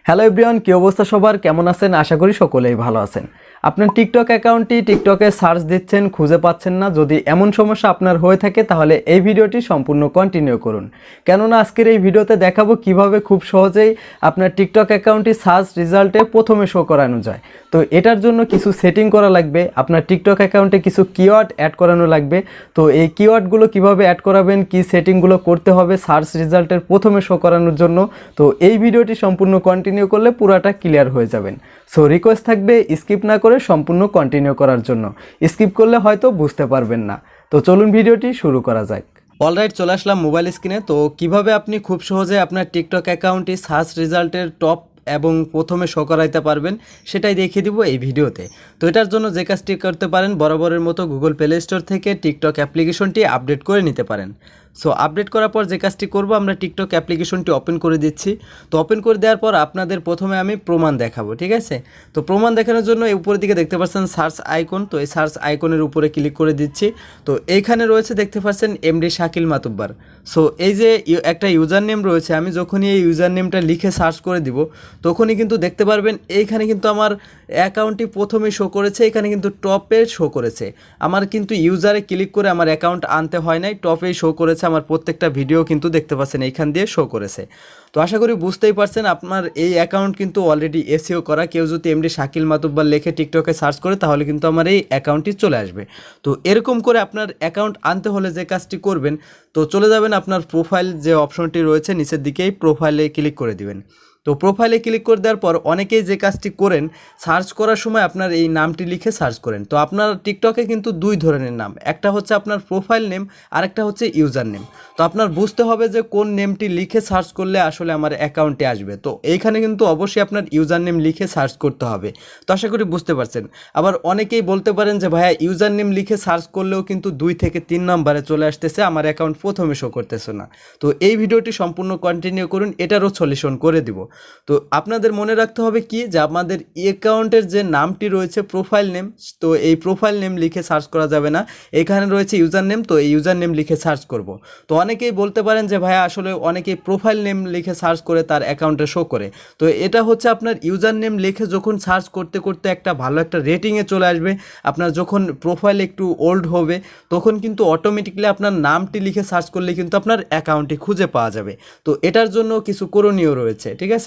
Hello everyone, কি অবস্থা সবার? কেমন আছেন? আশা করি সকলেই ভালো আছেন। আপনার টিকটক অ্যাকাউন্টটি টিকটকে সার্চ দিচ্ছেন, খুঁজে পাচ্ছেন না। যদি এমন সমস্যা আপনার হয়ে থাকে তাহলে এই ভিডিওটি সম্পূর্ণ কন্টিনিউ করুন, কেননা আজকের এই ভিডিওতে দেখাবো কিভাবে খুব সহজেই আপনার টিকটক অ্যাকাউন্টটি সার্চ রেজাল্টে প্রথমে শো করানো যায়। তো এটার জন্য কিছু সেটিং করা লাগবে, আপনার টিকটক অ্যাকাউন্টে কিছু কিওয়ার্ড অ্যাড করানো লাগবে। তো এই কিওয়ার্ডগুলো কিভাবে অ্যাড করাবেন, কি সেটিংগুলো করতে হবে সার্চ রেজাল্টের প্রথমে শো করানোর জন্য, তো এই ভিডিওটি সম্পূর্ণ কন্টিনিউ করলে পুরাটা ক্লিয়ার হয়ে যাবেন। সো রিকোয়েস্ট থাকবে স্কিপ না করে সম্পূর্ণ কন্টিনিউ করার জন্য। স্কিপ করলে হয়তো বুঝতে পারবেন না। তো চলুন ভিডিওটি শুরু করা যাক। অলরাইট, চলে আসলাম মোবাইল স্ক্রিনে। তো কিভাবে আপনি খুব সহজে আপনার টিকটক অ্যাকাউন্টটি সার্চ রেজাল্টের টপ এবং প্রথমে শো করাইতে পারবেন সেটাই দেখিয়ে দিব এই ভিডিওতে। তো এটার জন্য যে কাজটি করতে পারেন, বরাবরের মতো গুগল প্লে স্টোর থেকে টিকটক অ্যাপ্লিকেশনটি আপডেট করে নিতে পারেন। সো আপডেট করার পর যে কাজটি করব, আমরা টিকটক অ্যাপ্লিকেশনটি ওপেন করে দিচ্ছি। তো ওপেন করে দেওয়ার পর আপনাদের প্রথমে আমি প্রমাণ দেখাবো, ঠিক আছে? তো প্রমাণ দেখানোর জন্য এই উপরের দিকে দেখতে পাচ্ছেন সার্চ আইকন, তো এই সার্চ আইকনের উপরে ক্লিক করে দিচ্ছি। তো এইখানে রয়েছে দেখতে পাচ্ছেন এমডি শাকিল মাতুব্বার। সো এই যে একটা ইউজার নেম রয়েছে, আমি যখনই এই ইউজার নেমটা লিখে সার্চ করে দিব তখনই কিন্তু দেখতে পারবেন এইখানে কিন্তু আমার অ্যাকাউন্টটি প্রথমে শো করেছে, এখানে কিন্তু টপে শো করেছে। আমার কিন্তু ইউজারে ক্লিক করে আমার অ্যাকাউন্ট আনতে হয় নাই, টপেই শো করেছে। আমার প্রত্যেকটা ভিডিও কিন্তু দেখতে পাচ্ছেন এইখান দিয়ে শো করেছে। তো আশা করি বুঝতেই পারছেন আপনার এই অ্যাকাউন্ট কিন্তু অলরেডি এসইও করা। কেউ যদি এমডি শাকিল মাতুব্বার লেখে টিকটকে সার্চ করে তাহলে কিন্তু আমার এই অ্যাকাউন্টটি চলে আসবে। তো এরকম করে আপনার অ্যাকাউন্ট আনতে হলে যে কাজটি করবেন, তো চলে যাবেন আপনার প্রোফাইল যে অপশনটি রয়েছে নিচের দিকেই প্রোফাইলে ক্লিক করে দিবেন। তো প্রোফাইলে ক্লিক করে দেওয়ার পর অনেকেই যে কাজটি করেন, সার্চ করার সময় আপনার এই নামটি লিখে সার্চ করেন। তো আপনার টিকটকে কিন্তু দুই ধরনের নাম, একটা হচ্ছে আপনার প্রোফাইল নেম আর একটা হচ্ছে ইউজার নেম। তো আপনার বুঝতে হবে যে কোন নেমটি লিখে সার্চ করলে আসলে আমার অ্যাকাউন্টে আসবে। তো এইখানে কিন্তু অবশ্যই আপনার ইউজার নেম লিখে সার্চ করতে হবে। তো আশা করি বুঝতে পারছেন। আবার অনেকেই বলতে পারেন যে ভাইয়া ইউজার নেম লিখে সার্চ করলেও কিন্তু 2 থেকে 3 নম্বরে চলে আসতেছে, আমার অ্যাকাউন্ট প্রথমে শো করতেছে না। তো এই ভিডিওটি সম্পূর্ণ কন্টিনিউ করুন, এটারও সলিউশন করে দিব। তো আপনাদের মনে রাখতে হবে কি, যে আমাদের অ্যাকাউন্টের যে নামটি রয়েছে প্রোফাইল নেম, তো এই প্রোফাইল নেম লিখে সার্চ করা যাবে না, এখানে রয়েছে ইউজার নেম, তো এই ইউজার নেম লিখে সার্চ করব। তো অনেকেই বলতে পারেন যে ভাইয়া আসলে অনেকেই প্রোফাইল নেম লিখে সার্চ করে তার অ্যাকাউন্টে শো করে। তো এটা হচ্ছে আপনার ইউজার নেম লিখে যখন সার্চ করতে করতে একটা ভালো একটা রেটিংয়ে চলে আসবে, আপনার যখন প্রোফাইল একটু ওল্ড হবে তখন কিন্তু অটোমেটিকলি আপনার নামটি লিখে সার্চ করলে কিন্তু আপনার অ্যাকাউন্টটি খুঁজে পাওয়া যাবে। তো এটার জন্য কিছু করণীয় রয়েছে, ঠিক আছে?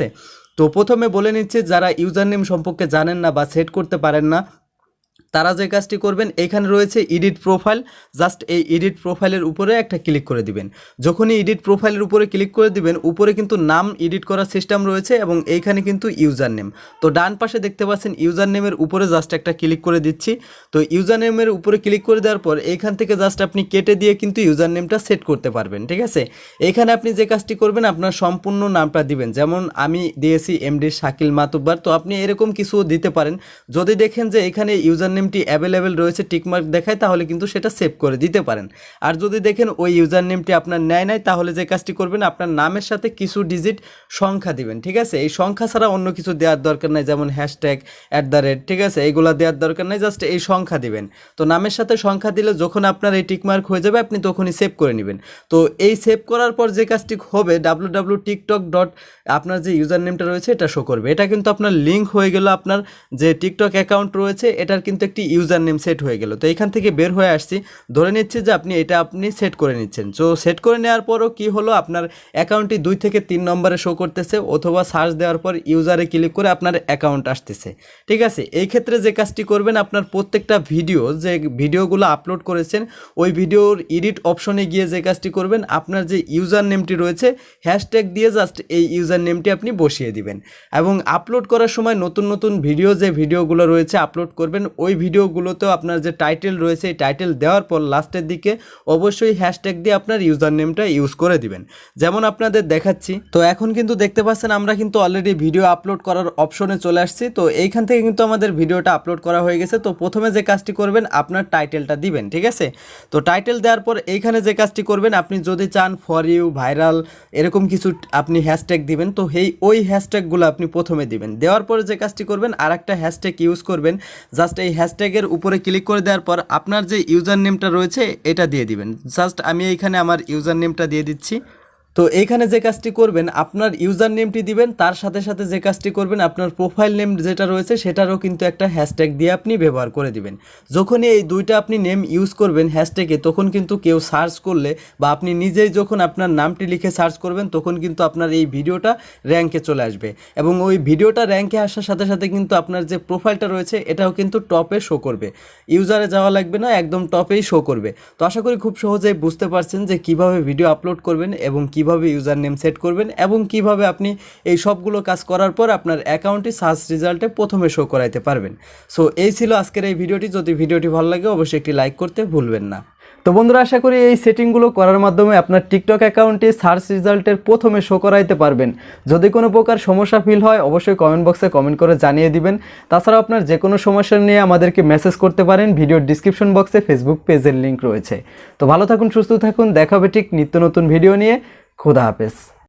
তো প্রথমে বলে নিচ্ছে, যারা ইউজার নেম সম্পর্কে জানেন না বা সেট করতে পারেন না, তারা যে কাজটি করবেন, এখানে রয়েছে এডিট প্রোফাইল, জাস্ট এই এডিট প্রোফাইলের উপরে একটা ক্লিক করে দিবেন। যখনই এডিট প্রোফাইলের উপরে ক্লিক করে দিবেন, উপরে কিন্তু নাম এডিট করার সিস্টেম রয়েছে এবং এইখানে কিন্তু ইউজার নেম। তো ডান পাশে দেখতে পাচ্ছেন ইউজার নেমের উপরে জাস্ট একটা ক্লিক করে দিচ্ছি। তো ইউজার নেমের উপরে ক্লিক করে দেওয়ার পর এইখান থেকে জাস্ট আপনি কেটে দিয়ে কিন্তু ইউজার নেমটা সেট করতে পারবেন, ঠিক আছে? এইখানে আপনি যে কাজটি করবেন, আপনার সম্পূর্ণ নামটা দিবেন। যেমন আমি দিয়েছি এমডি শাকিল মাতুব্বার, তো আপনি এরকম কিছু দিতে পারেন। যদি দেখেন যে এখানে ইউজার নেমটি অ্যাভেলেবেল রয়েছে, টিকমার্ক দেখায়, তাহলে কিন্তু সেটা সেভ করে দিতে পারেন। আর যদি দেখেন ওই ইউজার নেমটি আপনার নেয় নাই, তাহলে যে কাজটি করবেন, আপনার নামের সাথে কিছু ডিজিট সংখ্যা দিবেন, ঠিক আছে? এই সংখ্যা ছাড়া অন্য কিছু দেওয়ার দরকার নাই, যেমন হ্যাশট্যাগ, @, ঠিক আছে? এইগুলো দেওয়ার দরকার নাই, জাস্ট এই সংখ্যা দিবেন। তো নামের সাথে সংখ্যা দিলে যখন আপনার এই টিকমার্ক হয়ে যাবে, আপনি তখনই সেভ করে নেবেন। তো এই সেভ করার পর যে কাজটি হবে, www.tiktok. আপনার যে ইউজার নেমটা রয়েছে এটা শো করবে। এটা কিন্তু আপনার লিঙ্ক হয়ে গেল, আপনার যে টিকটক অ্যাকাউন্ট রয়েছে এটার কিন্তু একটি ইউজার নেম সেট হয়ে গেল। তো এইখান থেকে বের হয়ে আসছি, ধরে নিচ্ছি যে আপনি সেট করে নিচ্ছেন। তো সেট করে নেওয়ার পরও কি হলো, আপনার অ্যাকাউন্টটি 2 থেকে 3 নম্বরে শো করতেছে, অথবা সার্চ দেওয়ার পর ইউজারে ক্লিক করে আপনার অ্যাকাউন্ট আসতেছে, ঠিক আছে? এই ক্ষেত্রে যে কাজটি করবেন, আপনার প্রত্যেকটা ভিডিও, যে ভিডিওগুলো আপলোড করেছেন, ওই ভিডিওর এডিট অপশনে গিয়ে যে কাজটি করবেন, আপনার যে ইউজার নেমটি রয়েছে হ্যাশট্যাগ দিয়ে জাস্ট এই ইউজার নেমটি আপনি বসিয়ে দিবেন। এবং আপলোড করার সময় নতুন নতুন ভিডিও, যে ভিডিওগুলো রয়েছে আপলোড করবেন, ওই ভিডিওগুলোতেও আপনার যে টাইটেল রয়েছে এই টাইটেল দেওয়ার পর লাস্টের দিকে অবশ্যই হ্যাশট্যাগ দিয়ে আপনার ইউজার নেমটা ইউজ করে দিবেন, যেমন আপনাদের দেখাচ্ছি। তো এখন কিন্তু দেখতে পাচ্ছেন আমরা কিন্তু অলরেডি ভিডিও আপলোড করার অপশনে চলে আসছি। তো এইখান থেকে কিন্তু আমাদের ভিডিওটা আপলোড করা হয়ে গেছে। তো প্রথমে যে কাজটি করবেন, আপনার টাইটেলটা দিবেন, ঠিক আছে? তো টাইটেল দেওয়ার পর এইখানে যে কাজটি করবেন, আপনি যদি চান ফর ইউ, ভাইরাল, এরকম কিছু আপনি হ্যাশট্যাগ দিবেন। তো ওই হ্যাশট্যাগুলো আপনি প্রথমে দিবেন। দেওয়ার পরে যে কাজটি করবেন, আর একটা হ্যাশট্যাগ ইউজ করবেন। জাস্ট এই হ্যাশট্যাগের উপরে ক্লিক করে দেওয়ার পর আপনার যে ইউজার নেমটা রয়েছে এটা দিয়ে দিবেন। জাস্ট আমি এইখানে আমার ইউজার নেমটা দিয়ে দিচ্ছি। তো এইখানে যে কাজটি করবেন, আপনার ইউজার নেমটি দিবেন, তার সাথে সাথে যে কাজটি করবেন আপনার প্রোফাইল নেম যেটা রয়েছে সেটারও কিন্তু একটা হ্যাশট্যাগ দিয়ে আপনি ব্যবহার করে দিবেন। যখনই এই দুইটা আপনি নেম ইউজ করবেন হ্যাশট্যাগে, তখন কিন্তু কেউ সার্চ করলে বা আপনি নিজেই যখন আপনার নামটি লিখে সার্চ করবেন তখন কিন্তু আপনার এই ভিডিওটা র্যাঙ্কে চলে আসবে, এবং ওই ভিডিওটা র্যাঙ্কে আসার সাথে সাথে কিন্তু আপনার যে প্রোফাইলটা রয়েছে এটাও কিন্তু টপে শো করবে, ইউজারে যাওয়া লাগবে না, একদম টপেই শো করবে। তো আশা করি খুব সহজেই বুঝতে পারছেন যে কিভাবে ভিডিও আপলোড করবেন এবং কিভাবে ইউজার নেম সেট করবেন এবং কিভাবে আপনি এই সবগুলো কাজ করার পর আপনার অ্যাকাউন্টটি সার্চ রেজাল্টে প্রথমে শো করাইতে পারবেন। সো এই ছিল আজকের এই ভিডিওটি। যদি ভিডিওটি ভালো লাগে অবশ্যই একটি লাইক করতে ভুলবেন না। তো বন্ধুরা, আশা করি এই সেটিংগুলো করার মাধ্যমে আপনার টিকটক অ্যাকাউন্টে সার্চ রেজাল্টের প্রথমে শো করাইতে পারবেন। যদি কোনো প্রকার সমস্যা ফিল হয় অবশ্যই কমেন্ট বক্সে কমেন্ট করে জানিয়ে দিবেন। তাছাড়াও আপনার যে কোনো সমস্যা নিয়ে আমাদেরকে মেসেজ করতে পারেন, ভিডিওর ডিসক্রিপশন বক্সে ফেসবুক পেজের লিঙ্ক রয়েছে। তো ভালো থাকুন, সুস্থ থাকুন, দেখা হবে ঠিক নিত্য নতুন ভিডিও নিয়ে। খোদা হাফেজ।